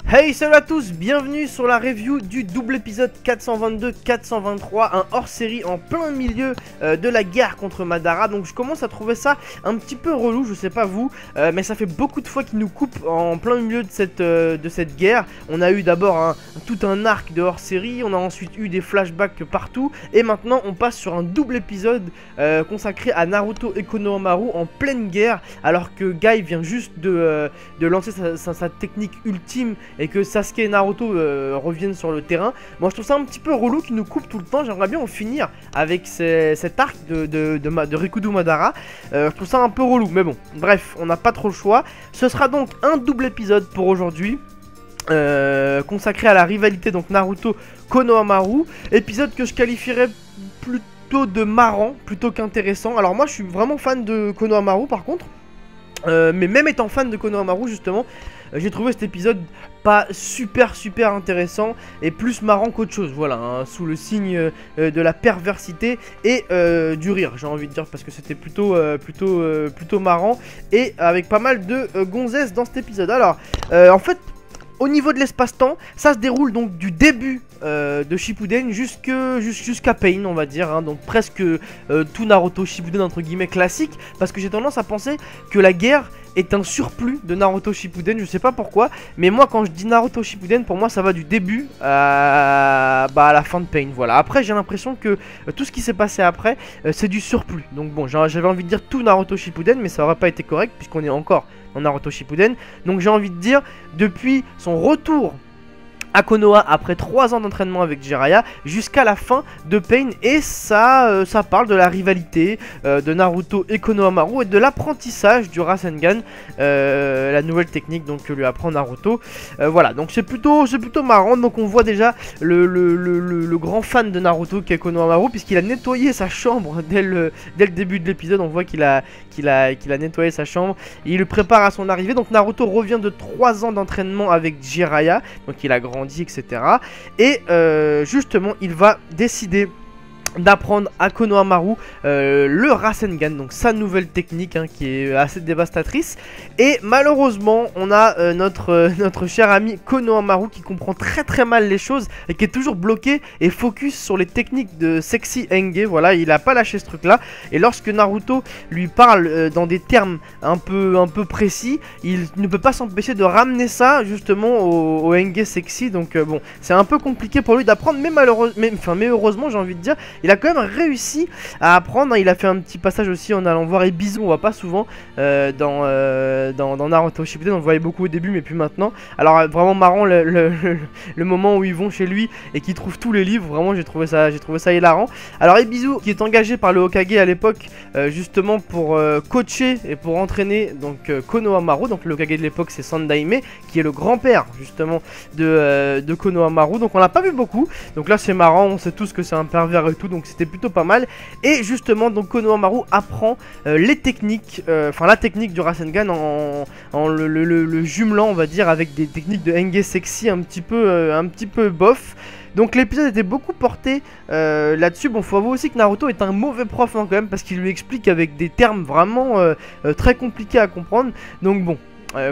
Hey, salut à tous, bienvenue sur la review du double épisode 422-423, un hors-série en plein milieu de la guerre contre Madara. Donc je commence à trouver ça un petit peu relou, je sais pas vous, mais ça fait beaucoup de fois qu'ils nous coupent en plein milieu de cette guerre. On a eu d'abord tout un arc de hors-série, on a ensuite eu des flashbacks partout, et maintenant on passe sur un double épisode consacré à Naruto et Konohamaru en pleine guerre, alors que Guy vient juste de lancer sa technique ultime et que Sasuke et Naruto reviennent sur le terrain. Moi je trouve ça un petit peu relou qu'ils nous coupent tout le temps. J'aimerais bien en finir avec cet arc de Rikudo Madara. Je trouve ça un peu relou, mais bon, bref, on n'a pas trop le choix. Ce sera donc un double épisode pour aujourd'hui, consacré à la rivalité donc Naruto Konohamaru. Épisode que je qualifierais plutôt de marrant plutôt qu'intéressant. Alors moi je suis vraiment fan de Konohamaru par contre, mais même étant fan de Konohamaru justement, j'ai trouvé cet épisode pas super intéressant et plus marrant qu'autre chose, voilà, sous le signe de la perversité et du rire, j'ai envie de dire, parce que c'était plutôt marrant et avec pas mal de gonzesses dans cet épisode. Alors, en fait, au niveau de l'espace-temps, ça se déroule donc du début de Shippuden jusqu'à Pain, on va dire, hein, donc presque tout Naruto Shippuden entre guillemets classique, parce que j'ai tendance à penser que la guerre est un surplus de Naruto Shippuden, je sais pas pourquoi, mais moi quand je dis Naruto Shippuden, pour moi ça va du début à la fin de Pain, voilà. Après j'ai l'impression que tout ce qui s'est passé après, c'est du surplus, donc bon, j'avais envie de dire tout Naruto Shippuden, mais ça aurait pas été correct puisqu'on est encore dans Naruto Shippuden, donc j'ai envie de dire depuis son retour à Konoha après 3 ans d'entraînement avec Jiraiya jusqu'à la fin de Pain, et ça parle de la rivalité de Naruto et Konohamaru et de l'apprentissage du Rasengan, la nouvelle technique donc que lui apprend Naruto. Voilà, donc c'est plutôt marrant. Donc on voit déjà le grand fan de Naruto qui est Konohamaru, puisqu'il a nettoyé sa chambre dès le début de l'épisode. On voit qu'il a nettoyé sa chambre et il le prépare à son arrivée. Donc Naruto revient de 3 ans d'entraînement avec Jiraiya, donc il a grandi, etc. Et justement il va décider d'apprendre à Konohamaru le Rasengan, donc sa nouvelle technique, hein, qui est assez dévastatrice. Et malheureusement on a notre cher ami Konohamaru qui comprend très mal les choses et qui est toujours bloqué et focus sur les techniques de Sexy Henge. Voilà, il a pas lâché ce truc là, et lorsque Naruto lui parle dans des termes un peu précis, il ne peut pas s'empêcher de ramener ça justement au Henge Sexy. Donc bon, c'est un peu compliqué pour lui d'apprendre, mais mais heureusement j'ai envie de dire, il a quand même réussi à apprendre, hein. Il a fait un petit passage aussi en allant voir Ebisu, on voit pas souvent dans Naruto Shippuden, on le voyait beaucoup au début mais plus maintenant. Alors vraiment marrant le moment où ils vont chez lui et qu'ils trouvent tous les livres, vraiment j'ai trouvé ça hilarant. Alors Ebisu qui est engagé par le Hokage à l'époque justement pour coacher et pour entraîner donc Konohamaru, donc le Hokage de l'époque c'est Sandaime qui est le grand-père justement de Konohamaru, donc on l'a pas vu beaucoup, donc là c'est marrant, on sait tous que c'est un pervers et tout, donc c'était plutôt pas mal. Et justement donc Konohamaru apprend les techniques, enfin la technique du Rasengan en le jumelant on va dire avec des techniques de Henge Sexy un petit peu bof. Donc l'épisode était beaucoup porté là-dessus. Bon, faut avouer aussi que Naruto est un mauvais prof, hein, quand même, parce qu'il lui explique avec des termes vraiment très compliqués à comprendre. Donc bon,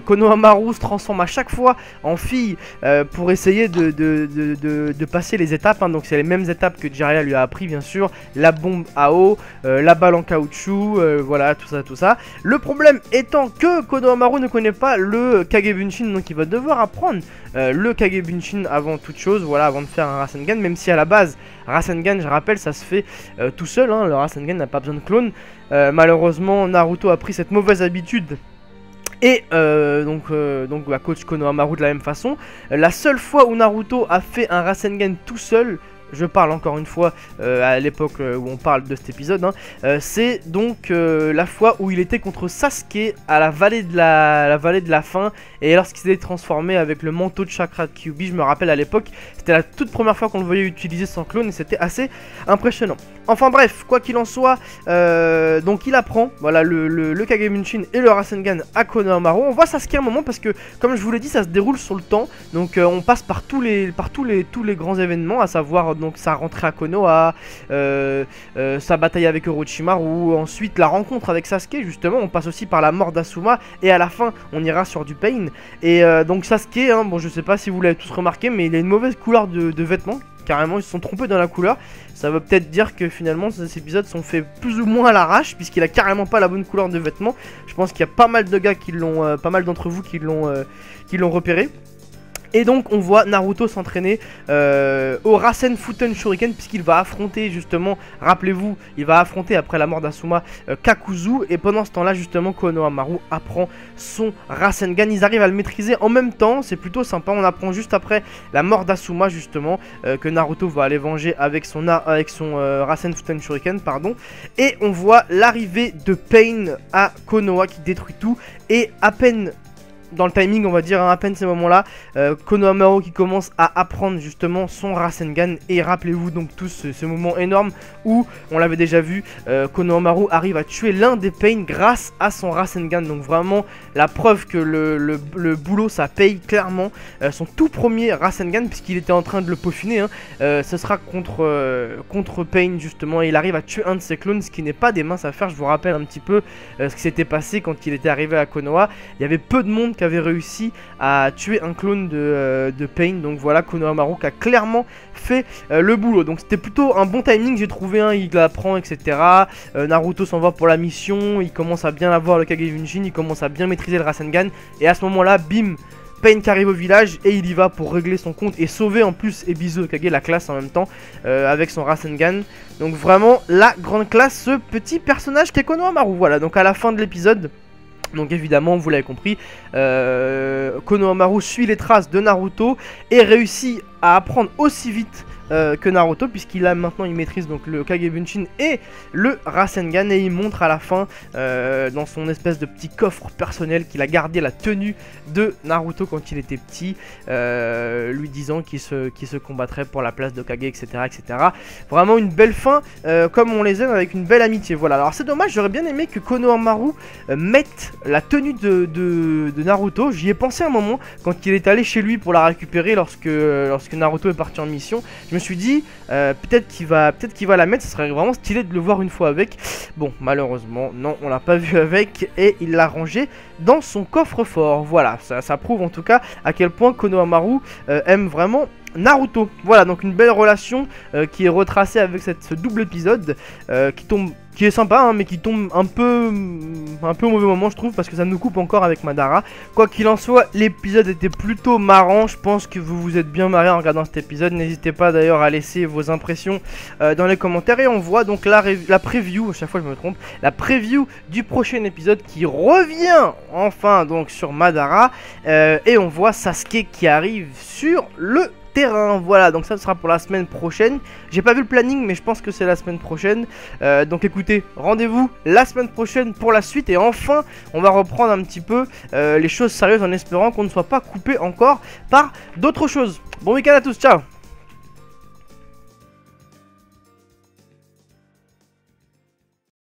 Konohamaru se transforme à chaque fois en fille pour essayer de passer les étapes, hein. Donc c'est les mêmes étapes que Jiraiya lui a appris, bien sûr. La bombe à eau, la balle en caoutchouc, voilà, tout ça. Le problème étant que Konohamaru ne connaît pas le Kagebunshin, donc il va devoir apprendre le Kagebunshin avant toute chose, voilà, avant de faire un Rasengan. Même si à la base, Rasengan, je rappelle, ça se fait tout seul, hein. Le Rasengan n'a pas besoin de clone. Malheureusement, Naruto a pris cette mauvaise habitude. Et donc coach Konohamaru de la même façon. La seule fois où Naruto a fait un Rasengan tout seul, je parle encore une fois à l'époque où on parle de cet épisode, hein, c'est donc la fois où il était contre Sasuke à la vallée de la fin, et lorsqu'il s'est transformé avec le manteau de chakra de Kyuubi. Je me rappelle à l'époque, C'était la toute première fois qu'on le voyait utiliser son clone et c'était assez impressionnant. Enfin bref, quoi qu'il en soit, donc il apprend, voilà, le Kagebunshin et le Rasengan à Konohamaru. On voit Sasuke un moment parce que, comme je vous l'ai dit, ça se déroule sur le temps. Donc on passe par tous les grands événements, à savoir donc sa rentrée à Konoha, sa bataille avec Orochimaru, ensuite la rencontre avec Sasuke, justement. On passe aussi par la mort d'Asuma et à la fin, on ira sur du Pain. Et donc Sasuke, hein, bon je sais pas si vous l'avez tous remarqué, mais il a une mauvaise couleur de vêtements. Carrément, ils se sont trompés dans la couleur. Ça veut peut-être dire que finalement ces épisodes sont faits plus ou moins à l'arrache, puisqu'il a carrément pas la bonne couleur de vêtements. Je pense qu'il y a pas mal de gars qui l'ont, pas mal d'entre vous qui l'ont repéré. Et donc on voit Naruto s'entraîner au Rasen Futen Shuriken, puisqu'il va affronter justement, rappelez-vous, il va affronter après la mort d'Asuma Kakuzu. Et pendant ce temps là justement Konohamaru apprend son Rasengan. Ils arrivent à le maîtriser en même temps, c'est plutôt sympa. On apprend juste après la mort d'Asuma justement que Naruto va aller venger avec son Rasen Futen Shuriken, pardon. Et on voit l'arrivée de Pain à Konoha qui détruit tout. Et à peine dans le timing, on va dire, hein, à peine ces moments-là, Konohamaru qui commence à apprendre justement son Rasengan. Et rappelez-vous donc tous ce moment énorme où, on l'avait déjà vu, Konohamaru arrive à tuer l'un des Pain grâce à son Rasengan. Donc vraiment la preuve que le boulot ça paye clairement. Son tout premier Rasengan, puisqu'il était en train de le peaufiner, hein, ce sera contre Pain justement. Et il arrive à tuer un de ses clones, ce qui n'est pas des minces affaires. Je vous rappelle un petit peu ce qui s'était passé quand il était arrivé à Konoha. Il y avait peu de monde qui avait réussi à tuer un clone de Pain. Donc voilà, Konohamaru qui a clairement fait le boulot. Donc c'était plutôt un bon timing, j'ai trouvé, hein, il l'apprend, etc. Naruto s'en va pour la mission, il commence à bien avoir le Kagebunshin, il commence à bien maîtriser le Rasengan. Et à ce moment là, bim, Pain qui arrive au village et il y va pour régler son compte et sauver en plus Ebisu Kage, la classe en même temps, avec son Rasengan. Donc vraiment la grande classe, ce petit personnage qu'est Konohamaru. Voilà, donc à la fin de l'épisode, donc évidemment, vous l'avez compris, Konohamaru suit les traces de Naruto et réussit à apprendre aussi vite que Naruto, puisqu'il a maintenant, il maîtrise donc le Kagebunshin et le Rasengan. Et il montre à la fin dans son espèce de petit coffre personnel qu'il a gardé la tenue de Naruto quand il était petit, lui disant qu'il se combattrait pour la place de Kage, etc., etc. Vraiment une belle fin, comme on les aime, avec une belle amitié. Voilà, alors c'est dommage, j'aurais bien aimé que Konohamaru mette la tenue de Naruto. J'y ai pensé un moment quand il est allé chez lui pour la récupérer lorsque Naruto est parti en mission. Je me suis dit peut-être qu'il va la mettre, ce serait vraiment stylé de le voir une fois avec. Bon, malheureusement non, on l'a pas vu avec et il l'a rangé dans son coffre-fort. Voilà, ça prouve en tout cas à quel point Konohamaru aime vraiment Naruto. Voilà, donc une belle relation qui est retracée avec ce double épisode qui est sympa, hein, mais qui tombe un peu au mauvais moment, je trouve, parce que ça nous coupe encore avec Madara. Quoi qu'il en soit, l'épisode était plutôt marrant. Je pense que vous vous êtes bien marré en regardant cet épisode. N'hésitez pas d'ailleurs à laisser vos impressions dans les commentaires. Et on voit donc la preview, à chaque fois je me trompe, la preview du prochain épisode qui revient enfin donc sur Madara. Et on voit Sasuke qui arrive sur le terrain. Voilà, donc ça sera pour la semaine prochaine. J'ai pas vu le planning, mais je pense que c'est la semaine prochaine. Donc écoutez, rendez-vous la semaine prochaine pour la suite. Et enfin, on va reprendre un petit peu les choses sérieuses en espérant qu'on ne soit pas coupé encore par d'autres choses. Bon week-end à tous, ciao.